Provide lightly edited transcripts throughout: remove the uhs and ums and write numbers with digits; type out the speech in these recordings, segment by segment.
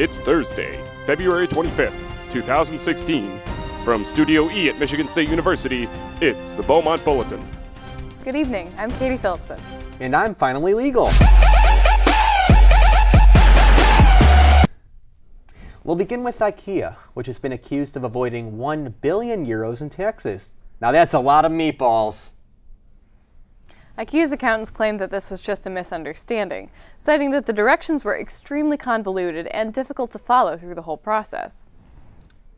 It's Thursday, February 25th, 2016. From Studio E at Michigan State University, it's the Beaumont Bulletin. Good evening, I'm Katie Phillipson. And I'm finally legal. We'll begin with IKEA, which has been accused of avoiding €1 billion in taxes. Now that's a lot of meatballs. IKEA's accountants claimed that this was just a misunderstanding, citing that the directions were extremely convoluted and difficult to follow through the whole process.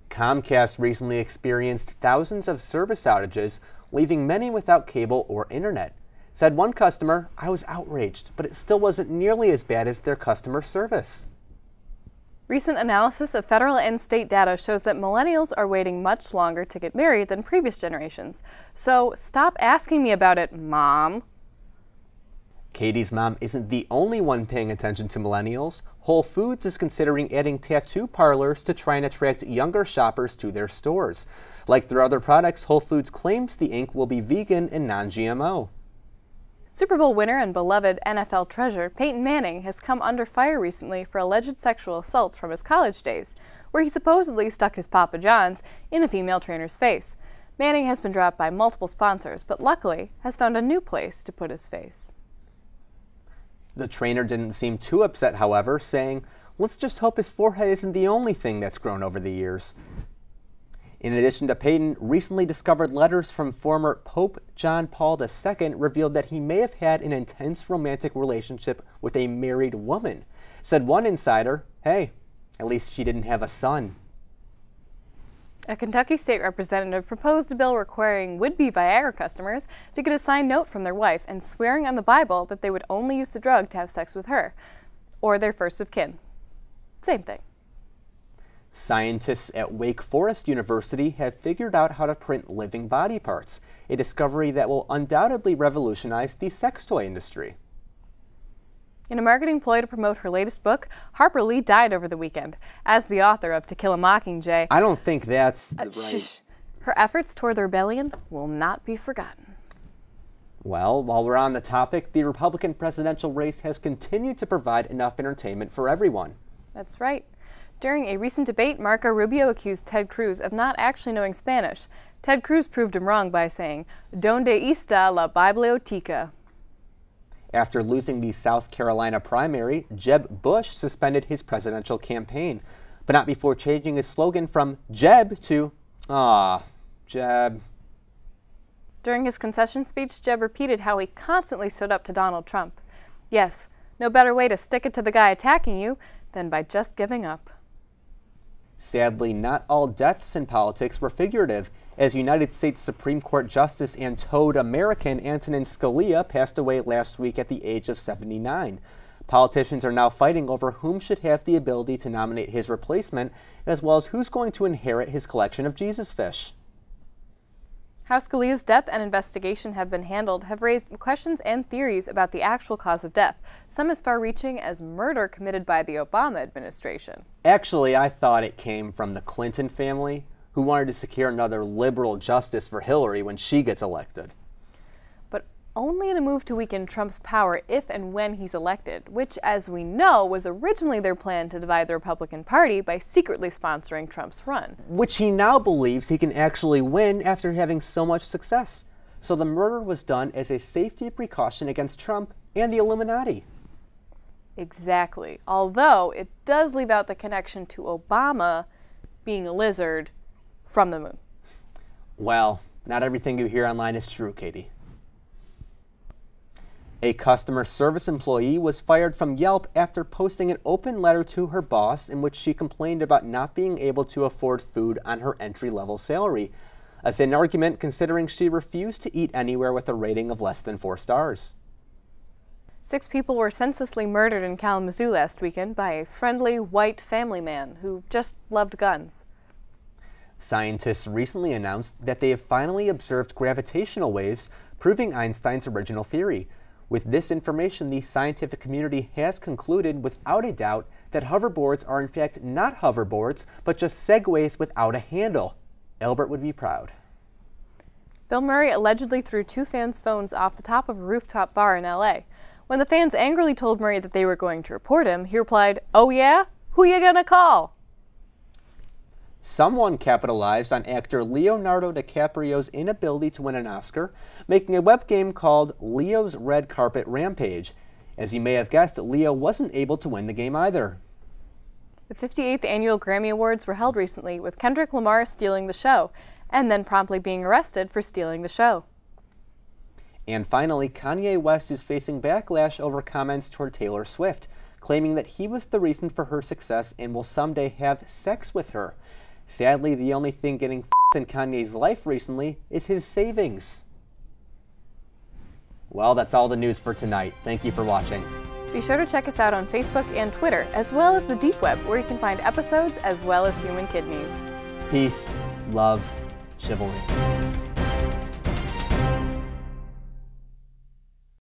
Comcast recently experienced thousands of service outages, leaving many without cable or internet. Said one customer, "I was outraged, but it still wasn't nearly as bad as their customer service." Recent analysis of federal and state data shows that millennials are waiting much longer to get married than previous generations. So stop asking me about it, Mom. Katie's mom isn't the only one paying attention to millennials. Whole Foods is considering adding tattoo parlors to try and attract younger shoppers to their stores. Like their other products, Whole Foods claims the ink will be vegan and non-GMO. Super Bowl winner and beloved NFL treasure Peyton Manning has come under fire recently for alleged sexual assaults from his college days, where he supposedly stuck his Papa John's in a female trainer's face. Manning has been dropped by multiple sponsors, but luckily has found a new place to put his face. The trainer didn't seem too upset, however, saying, "Let's just hope his forehead isn't the only thing that's grown over the years." In addition to Peyton, recently discovered letters from former Pope John Paul II revealed that he may have had an intense romantic relationship with a married woman. Said one insider, "Hey, at least she didn't have a son." A Kentucky state representative proposed a bill requiring would-be Viagra customers to get a signed note from their wife and swearing on the Bible that they would only use the drug to have sex with her, or their first of kin. Same thing. Scientists at Wake Forest University have figured out how to print living body parts, a discovery that will undoubtedly revolutionize the sex toy industry. In a marketing ploy to promote her latest book, Harper Lee died over the weekend. As the author of To Kill a Mockingjay, I don't think that's right. Shh. Her efforts toward the rebellion will not be forgotten. Well, while we're on the topic, the Republican presidential race has continued to provide enough entertainment for everyone. That's right. During a recent debate, Marco Rubio accused Ted Cruz of not actually knowing Spanish. Ted Cruz proved him wrong by saying, "Donde está la biblioteca?" After losing the South Carolina primary, Jeb Bush suspended his presidential campaign, but not before changing his slogan from Jeb to, Jeb. During his concession speech, Jeb repeated how he constantly stood up to Donald Trump. Yes, no better way to stick it to the guy attacking you than by just giving up. Sadly, not all deaths in politics were figurative, as United States Supreme Court Justice and Toad American Antonin Scalia passed away last week at the age of 79. Politicians are now fighting over whom should have the ability to nominate his replacement, as well as who's going to inherit his collection of Jesus fish. How Scalia's death and investigation have been handled have raised questions and theories about the actual cause of death, some as far-reaching as murder committed by the Obama administration. Actually, I thought it came from the Clinton family, who wanted to secure another liberal justice for Hillary when she gets elected. But only in a move to weaken Trump's power if and when he's elected, which, as we know, was originally their plan to divide the Republican Party by secretly sponsoring Trump's run. Which he now believes he can actually win after having so much success. So the murder was done as a safety precaution against Trump and the Illuminati. Exactly. Although it does leave out the connection to Obama being a lizard from the moon. Well, not everything you hear online is true, Katie. A customer service employee was fired from Yelp after posting an open letter to her boss in which she complained about not being able to afford food on her entry-level salary. A thin argument considering she refused to eat anywhere with a rating of less than 4 stars. 6 people were senselessly murdered in Kalamazoo last weekend by a friendly white family man who just loved guns. Scientists recently announced that they have finally observed gravitational waves, proving Einstein's original theory. With this information, the scientific community has concluded without a doubt that hoverboards are in fact not hoverboards, but just segways without a handle. Albert would be proud. Bill Murray allegedly threw 2 fans' phones off the top of a rooftop bar in L.A. When the fans angrily told Murray that they were going to report him, he replied, "Oh yeah? Who you gonna call? Someone capitalized on actor Leonardo DiCaprio's inability to win an Oscar, making a web game called Leo's Red Carpet Rampage. As you may have guessed, Leo wasn't able to win the game either. The 58th Annual Grammy Awards were held recently, with Kendrick Lamar stealing the show, and then promptly being arrested for stealing the show. And finally, Kanye West is facing backlash over comments toward Taylor Swift, claiming that he was the reason for her success and will someday have sex with her. Sadly, the only thing getting f***ed in Kanye's life recently is his savings. Well, that's all the news for tonight. Thank you for watching. Be sure to check us out on Facebook and Twitter, as well as the Deep Web, where you can find episodes as well as human kidneys. Peace, love, chivalry.